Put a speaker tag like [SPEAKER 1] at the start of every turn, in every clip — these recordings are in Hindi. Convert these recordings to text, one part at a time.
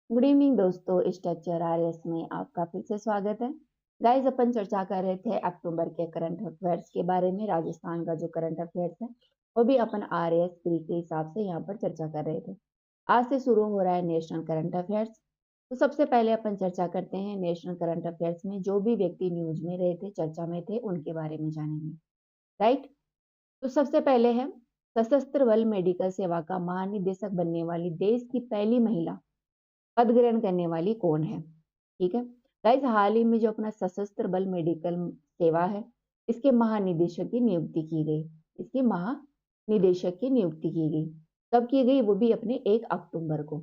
[SPEAKER 1] गुड इवनिंग दोस्तों, स्ट्रक्चर आरएस में आपका फिर से स्वागत है। गाइस, अपन चर्चा कर रहे थे अक्टूबर के करंट अफेयर्स के बारे में। राजस्थान का जो करंट अफेयर्स है वो भी अपन आरएस प्री के हिसाब से यहाँ पर चर्चा कर रहे थे। आज से शुरू हो रहा है नेशनल करंट अफेयर्स। तो सबसे पहले अपन चर्चा करते हैं नेशनल करंट अफेयर्स में जो भी व्यक्ति न्यूज में रहे थे, चर्चा में थे, उनके बारे में जानेंगे। राइट। तो सबसे पहले है सशस्त्र बल मेडिकल सेवा का महानिदेशक बनने वाली देश की पहली महिला पद ग्रहण करने वाली कौन है। ठीक है गाइस, हाल ही में जो अपना सशस्त्र बल मेडिकल सेवा है, इसके महानिदेशक की नियुक्ति की गई। इसके महानिदेशक की नियुक्ति की गई। कब की गई? वो भी अपने 1 अक्टूबर को।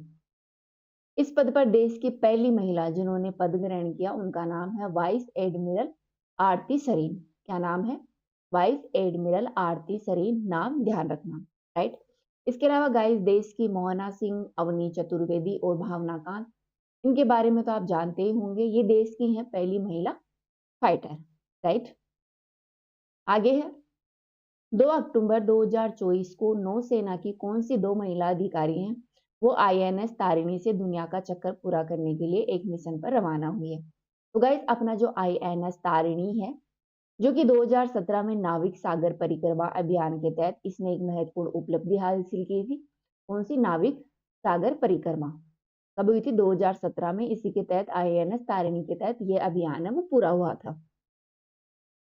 [SPEAKER 1] इस पद पर देश की पहली महिला जिन्होंने पद ग्रहण किया, उनका नाम है वाइस एडमिरल आरती सरीन। क्या नाम है? वाइस एडमिरल आरती सरीन। नाम ध्यान रखना। राइट। इसके अलावा गाइस, देश की मोहना सिंह, अवनी चतुर्वेदी और भावना कांत, इनके बारे में तो आप जानते ही होंगे। ये देश की हैं पहली महिला फाइटर। राइट। आगे है 2 अक्टूबर 2024 को नौसेना की कौन सी दो महिला अधिकारी हैं वो आईएनएस तारिणी से दुनिया का चक्कर पूरा करने के लिए एक मिशन पर रवाना हुई है। तो गाइस, अपना जो आईएनएस तारिणी है, जो कि 2017 में नाविक सागर परिक्रमा अभियान के तहत इसने एक महत्वपूर्ण उपलब्धि हासिल की थी। कौन सी? नाविक सागर परिक्रमा। कब हुई थी? 2017 में। इसी के तहत आईएनएस तारिणी के तहत ये अभियान है वो पूरा हुआ था।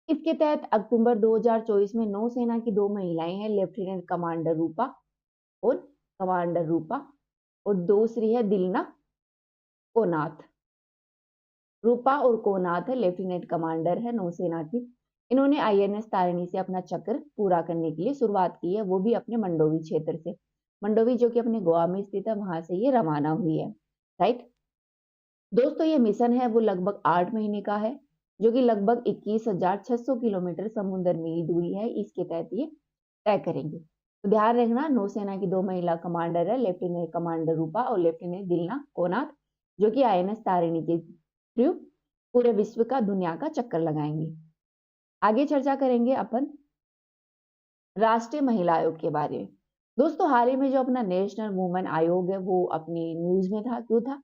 [SPEAKER 1] इसके तहत अक्टूबर 2024 में नौसेना की दो महिलाएं हैं, लेफ्टिनेंट कमांडर रूपा और कमांडर रूपा, और दूसरी है दिलना कोनाथ। रूपा और कोनाथ है लेफ्टिनेंट कमांडर है नौसेना की। इन्होंने आईएनएस तारिणी से अपना चक्र पूरा करने के लिए शुरुआत की है, वो भी अपने मंडोवी क्षेत्र से। मंडोवी जो कि अपने गोवा में स्थित है, वहां से ये रवाना हुई है। राइट। दोस्तों, ये मिशन है वो लगभग 8 महीने का है, जो कि लगभग 21,600 किलोमीटर समुद्र में ही दूरी है, इसके तहत ये तय करेंगे। तो ध्यान रखना, नौसेना की दो महिला कमांडर है, लेफ्टिनेंट कमांडर रूपा और लेफ्टिनेंट दिलना कोनाथ, जो कि आईएनएस तारिणी के थ्रू पूरे विश्व का, दुनिया का चक्कर लगाएंगे। आगे चर्चा करेंगे अपन राष्ट्रीय महिला आयोग के बारे में। दोस्तों, हाल ही में जो अपना नेशनल वुमेन आयोग है वो अपनी न्यूज में था। क्यों था?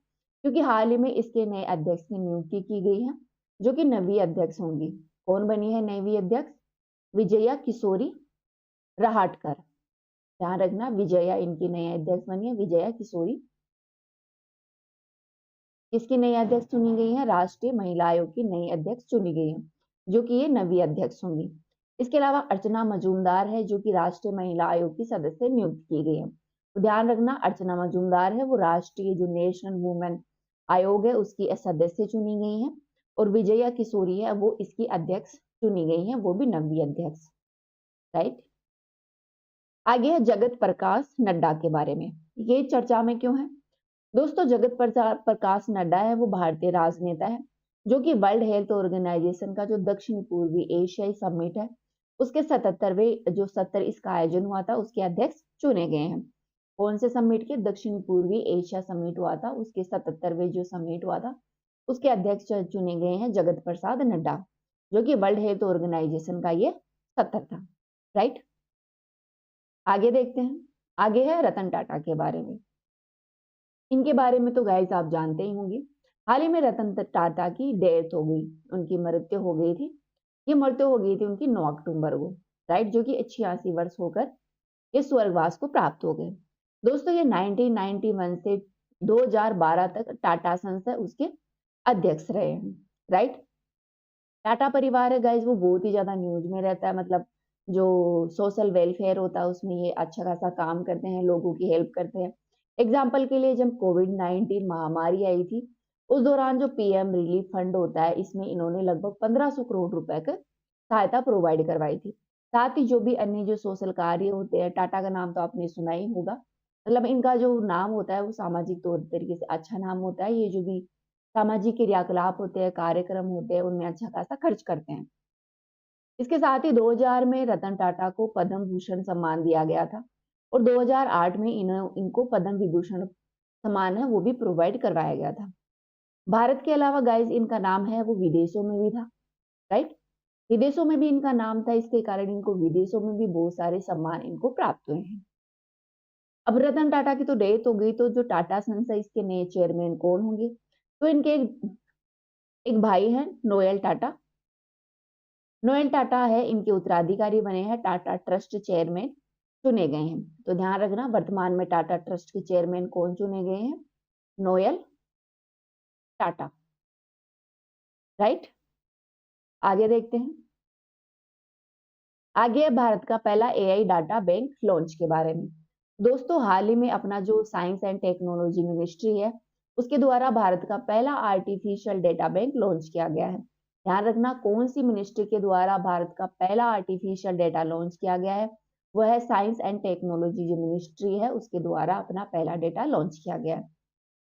[SPEAKER 1] क्योंकि हाल ही में इसके नए अध्यक्ष की नियुक्ति की गई है, जो कि नवी अध्यक्ष होंगी। कौन बनी है नवी अध्यक्ष? विजया किशोरी रहाटकर। ध्यान रखना, विजया इनकी नई अध्यक्ष बनी है, विजया किशोरी। किसकी नई अध्यक्ष चुनी गई है? राष्ट्रीय महिला आयोग की नई अध्यक्ष चुनी गई है, जो कि ये नवी अध्यक्ष होंगी। इसके अलावा अर्चना मजूमदार है, जो कि राष्ट्रीय महिला आयोग की सदस्य नियुक्त की गई है। तो ध्यान रखना, अर्चना मजूमदार है वो राष्ट्रीय जो नेशनल वुमेन आयोग है उसकी सदस्य चुनी गई है, और विजया किशोरी है वो इसकी अध्यक्ष चुनी गई है, वो भी नवी अध्यक्ष। राइट। आगे है जगत प्रकाश नड्डा के बारे में। ये चर्चा में क्यों है? दोस्तों, जगत प्रकाश नड्डा है वो भारतीय राजनेता है, जो कि वर्ल्ड हेल्थ ऑर्गेनाइजेशन का जो दक्षिण पूर्वी एशियाई समिट है उसके 77वें जो 70 इसका आयोजन हुआ था उसके अध्यक्ष चुने गए हैं। कौन से समिट के? दक्षिण पूर्वी एशिया समिट हुआ था, उसके 77वें जो समिट हुआ था उसके अध्यक्ष चुने गए हैं जगत प्रसाद नड्डा, जो कि वर्ल्ड हेल्थ ऑर्गेनाइजेशन का ये 70 था। राइट। आगे देखते हैं। आगे है रतन टाटा के बारे में। इनके बारे में तो गाइस आप जानते ही होंगे। हाल ही में रतन टाटा की डेथ हो गई, उनकी मृत्यु हो गई थी। ये मृत्यु हो गई थी उनकी 9 अक्टूबर को। राइट। जो कि 86 वर्ष होकर ये स्वर्गवास को प्राप्त हो गए। दोस्तों, ये 1991 से 2012 तक टाटा सन्स है उसके अध्यक्ष रहे हैं। राइट। टाटा परिवार है गाइस वो बहुत ही ज्यादा न्यूज में रहता है, मतलब जो सोशल वेलफेयर होता है उसमें ये अच्छा खासा काम करते हैं, लोगों की हेल्प करते हैं। एग्जाम्पल के लिए जब कोविड-19 महामारी आई थी, उस दौरान जो पीएम रिलीफ फंड होता है इसमें इन्होंने लगभग 1500 करोड़ रुपए का सहायता प्रोवाइड करवाई थी। साथ ही जो भी अन्य जो सोशल कार्य होते हैं, टाटा का नाम तो आपने सुना ही होगा, मतलब इनका जो नाम होता है वो सामाजिक तौर तरीके से अच्छा नाम होता है। ये जो भी सामाजिक क्रियाकलाप होते हैं, कार्यक्रम होते हैं, उनमें अच्छा खासा खर्च करते हैं। इसके साथ ही 2000 में रतन टाटा को पद्म भूषण सम्मान दिया गया था, और 2008 में इनको पद्म विभूषण सम्मान है वो भी प्रोवाइड करवाया गया था। भारत के अलावा गाइस इनका नाम है वो विदेशों में भी था। राइट। विदेशों में भी इनका नाम था, इसके कारण इनको विदेशों में भी बहुत सारे सम्मान इनको प्राप्त हुए हैं। अब रतन टाटा की तो डेथ हो गई, तो जो टाटा सन्स है इसके नए चेयरमैन कौन होंगे? तो इनके एक भाई हैं नोएल टाटा। नोएल टाटा है इनके उत्तराधिकारी बने हैं, टाटा ट्रस्ट चेयरमैन चुने गए हैं। तो ध्यान रखना वर्तमान में टाटा ट्रस्ट के चेयरमैन कौन चुने गए हैं? नोएल टाटा। राइट, आगे देखते हैं। आगे है भारत का पहला एआई डाटा बैंक लॉन्च के बारे में। दोस्तों हाल ही में अपना जो साइंस एंड टेक्नोलॉजी मिनिस्ट्री है उसके द्वारा भारत का पहला आर्टिफिशियल डेटा बैंक लॉन्च किया गया है। ध्यान रखना कौन सी मिनिस्ट्री के द्वारा भारत का पहला आर्टिफिशियल डेटा लॉन्च किया गया है? वह है साइंस एंड टेक्नोलॉजी जो मिनिस्ट्री है उसके द्वारा अपना पहला डेटा लॉन्च किया गया है,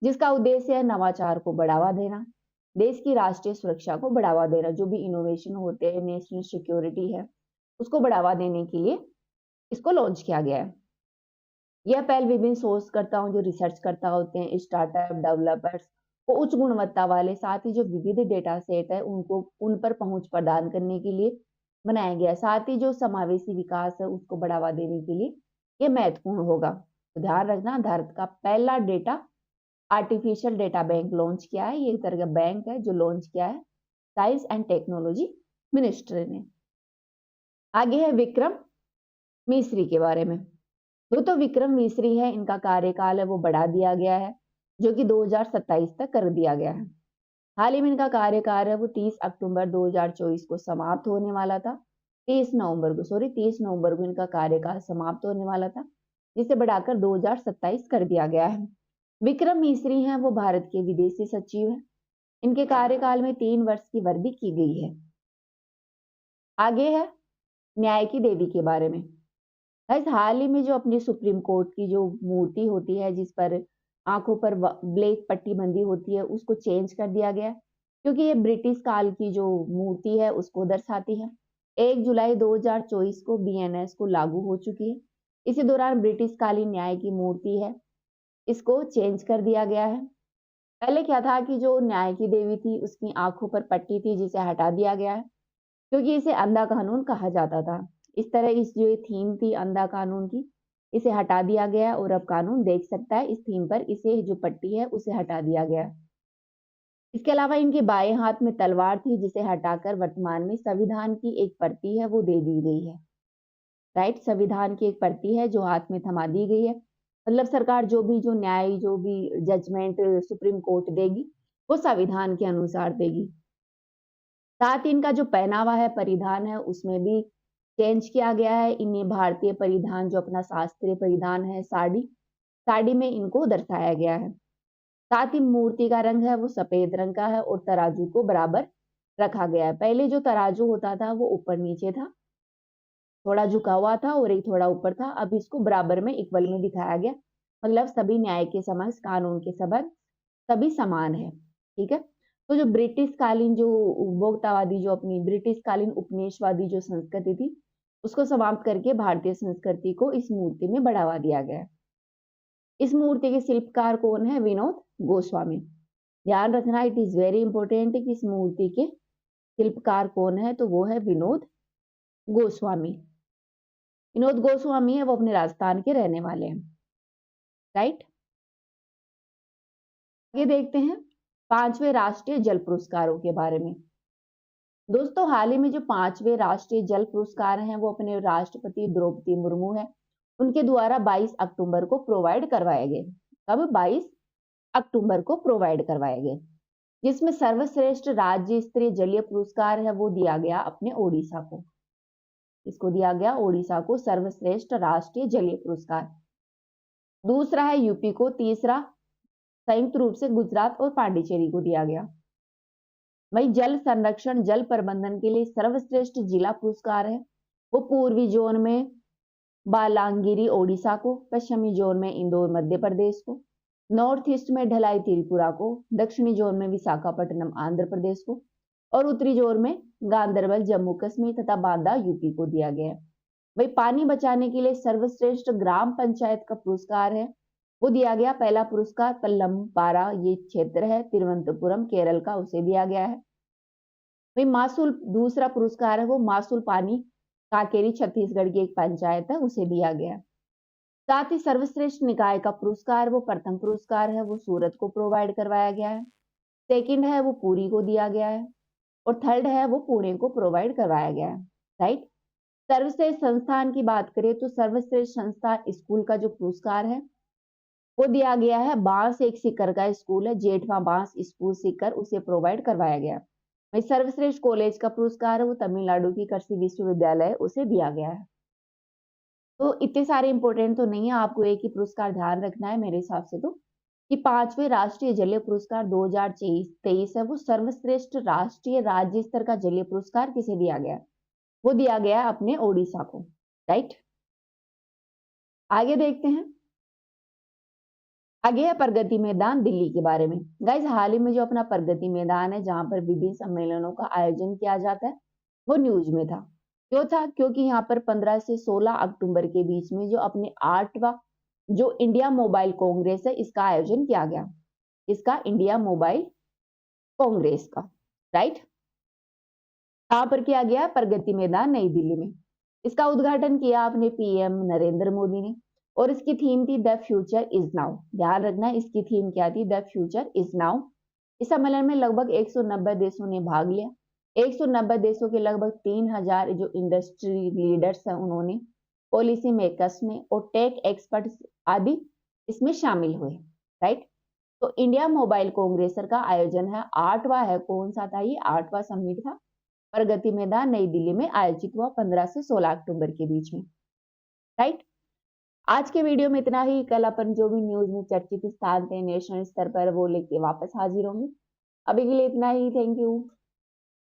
[SPEAKER 1] जिसका उद्देश्य है नवाचार को बढ़ावा देना, देश की राष्ट्रीय सुरक्षा को बढ़ावा देना। जो भी इनोवेशन होते हैं, नेशनल सिक्योरिटी है, उसको बढ़ावा देने के लिए इसको लॉन्च किया गया है। यह पहल विभिन्न शोधकर्ताओं जो रिसर्च करता होते हैं, स्टार्टअप डेवलपर्स को उच्च गुणवत्ता वाले साथ ही जो विविध डेटा सेट है उनको उन पर पहुंच प्रदान करने के लिए बनाया गया है। साथ ही जो समावेशी विकास है उसको बढ़ावा देने के लिए ये महत्वपूर्ण होगा। तो ध्यान रखना भारत का पहला data artificial data bank launch किया है। ये एक तरह का बैंक है जो लॉन्च किया है साइंस एंड टेक्नोलॉजी मिनिस्ट्री ने। आगे है विक्रम मिस्री के बारे में। तो विक्रम मिस्री है इनका कार्यकाल है वो बढ़ा दिया गया है, जो कि 2027 तक कर दिया गया है। हाल ही में इनका कार्यकाल है वो 30 अक्टूबर 2024 को समाप्त होने वाला था। 30 नवंबर को इनका कार्यकाल समाप्त होने वाला था, जिसे बढ़ाकर 2027 कर दिया गया है। विक्रम मिस्री हैं वो भारत के विदेशी सचिव हैं। इनके कार्यकाल में 3 वर्ष की वृद्धि की गई है। आगे है न्याय की देवी के बारे में। हाल ही में जो अपनी सुप्रीम कोर्ट की जो मूर्ति होती है जिस पर आंखों पर ब्लैक पट्टी बंधी होती है उसको चेंज कर दिया गया, क्योंकि ये ब्रिटिश काल की जो मूर्ति है उसको दर्शाती है। 1 जुलाई 2024 को बीएनएस को लागू हो चुकी है। इसी दौरान ब्रिटिश कालीन न्याय की मूर्ति है इसको चेंज कर दिया गया है। पहले क्या था कि जो न्याय की देवी थी उसकी आंखों पर पट्टी थी जिसे हटा दिया गया है, क्योंकि इसे अंधा कानून कहा जाता था। इस तरह इस जो थीम थी अंधा कानून की, इसे हटा दिया गया और अब कानून देख सकता है। इस थीम पर इसे जो पट्टी है उसे हटा दिया गया। इसके अलावा इनके बाएं हाथ में तलवार थी जिसे हटाकर वर्तमान में संविधान की एक प्रति है वो दे दी गई है। राइट, संविधान की एक प्रति है जो हाथ में थमा दी गई है। मतलब सरकार जो भी न्याय जो भी जजमेंट सुप्रीम कोर्ट देगी वो संविधान के अनुसार देगी। साथ ही इनका जो पहनावा है परिधान है उसमें भी चेंज किया गया है। इन्हें भारतीय परिधान जो अपना शास्त्रीय परिधान है साड़ी में इनको दर्शाया गया है। साथ ही मूर्ति का रंग है वो सफेद रंग का है और तराजू को बराबर रखा गया है। पहले जो तराजू होता था वो ऊपर नीचे था, थोड़ा झुका हुआ था और एक थोड़ा ऊपर था। अब इसको बराबर में इक्वल में दिखाया गया, मतलब सभी न्याय के समक्ष कानून के सबक सभी समान है। ठीक है, तो जो ब्रिटिश कालीन जो उपभोक्तावादी जो अपनी ब्रिटिश कालीन उपनिवेशवादी जो संस्कृति थी उसको समाप्त करके भारतीय संस्कृति को इस मूर्ति में बढ़ावा दिया गया। इस मूर्ति के शिल्पकार कौन है? विनोद गोस्वामी। ध्यान रखना, इट इज वेरी इंपॉर्टेंट कि इस मूर्ति के शिल्पकार कौन है, तो वो है विनोद गोस्वामी। विनोद गोस्वामी है वो अपने राजस्थान के रहने वाले हैं। राइट, आगे देखते हैं 5वें राष्ट्रीय जल पुरस्कारों के बारे में। दोस्तों हाल ही में जो 5वें राष्ट्रीय जल पुरस्कार हैं वो अपने राष्ट्रपति द्रौपदी मुर्मू है उनके द्वारा 22 अक्टूबर को प्रोवाइड करवाए गए। कब? 22 अक्टूबर को प्रोवाइड करवाए गए, जिसमें सर्वश्रेष्ठ राज्य स्तरीय जलीय पुरस्कार है वो दिया गया अपने ओडिशा को। इसको दिया गया ओडिशा को सर्वश्रेष्ठ राष्ट्रीय जलीय पुरस्कार। दूसरा है यूपी को, तीसरा संयुक्त रूप से गुजरात और पांडिचेरी को दिया गया। वही जल संरक्षण जल प्रबंधन के लिए सर्वश्रेष्ठ जिला पुरस्कार है वो पूर्वी जोन में बालांगीरी ओडिशा को, पश्चिमी जोन में इंदौर मध्य प्रदेश को, नॉर्थ ईस्ट में ढलाई त्रिपुरा को, दक्षिणी जोन में विशाखापट्टनम आंध्र प्रदेश को और उत्तरी जोन में गांधरबल जम्मू कश्मीर तथा बांदा यूपी को दिया गया है। वही पानी बचाने के लिए सर्वश्रेष्ठ ग्राम पंचायत का पुरस्कार है वो दिया गया। पहला पुरस्कार पल्लमपारा ये क्षेत्र है तिरुवनंतपुरम केरल का, उसे दिया गया है। वही मासूल दूसरा पुरस्कार है वो मासूल पानी काकेरी छत्तीसगढ़ की एक पंचायत है उसे दिया गया। साथ ही सर्वश्रेष्ठ निकाय का पुरस्कार, वो प्रथम पुरस्कार है वो सूरत को प्रोवाइड करवाया गया है, सेकंड है वो पुरी को दिया गया है, और थर्ड है वो पुणे को प्रोवाइड करवाया गया है, राइट। सर्वश्रेष्ठ संस्थान की बात करें तो सर्वश्रेष्ठ संस्था स्कूल का जो पुरस्कार है वो दिया गया है बांस एक सीकर का स्कूल है, जेठवा बांस स्कूल सीकर, उसे प्रोवाइड करवाया गया। वही सर्वश्रेष्ठ कॉलेज का पुरस्कार है वो तमिलनाडु की कृषि विश्वविद्यालय उसे दिया गया है। तो इतने सारे इंपॉर्टेंट तो नहीं है, आपको एक ही पुरस्कार ध्यान रखना है मेरे हिसाब से तो, कि 5वें राष्ट्रीय जलीय पुरस्कार 2023 है वो सर्वश्रेष्ठ राष्ट्रीय राज्य स्तर का जलीय पुरस्कार किसे दिया गया, वो दिया गया अपने ओडिशा को, राइट। आगे देखते हैं, आगे है प्रगति मैदान दिल्ली के बारे में। गाइज हाल ही में जो अपना प्रगति मैदान है जहां पर विभिन्न सम्मेलनों का आयोजन किया जाता है वो न्यूज में था। क्यों था? क्योंकि यहाँ पर 15 से 16 अक्टूबर के बीच में जो अपने 8वां जो इंडिया मोबाइल कांग्रेस है इसका आयोजन किया गया, इसका इंडिया मोबाइल कांग्रेस का, राइट। कहां पर किया गया? प्रगति मैदान नई दिल्ली में। इसका उद्घाटन किया अपने पीएम नरेंद्र मोदी ने, और इसकी थीम थी द फ्यूचर इज नाउ। ध्यान रखना इसकी थीम क्या थी? The future is now. इस सम्मेलन में लगभग 190 देशों ने भाग लिया। 190 देशों के लगभग 3000 जो इंडस्ट्री लीडर्स हैं उन्होंने, पॉलिसी मेकर्स ने और टेक एक्सपर्ट्स आदि इसमें शामिल हुए, राइट। तो इंडिया मोबाइल कांग्रेसर का आयोजन है 8वां है, कौन सा था ये? 8वां समिट था, प्रगति मैदान नई दिल्ली में आयोजित हुआ 15 से 16 अक्टूबर के बीच में, राइट। आज के वीडियो में इतना ही। कल अपन जो भी न्यूज में चर्चित स्थान थे नेशनल स्तर पर वो लेके वापस हाजिर होंगे। अभी के लिए इतना ही। Thank you.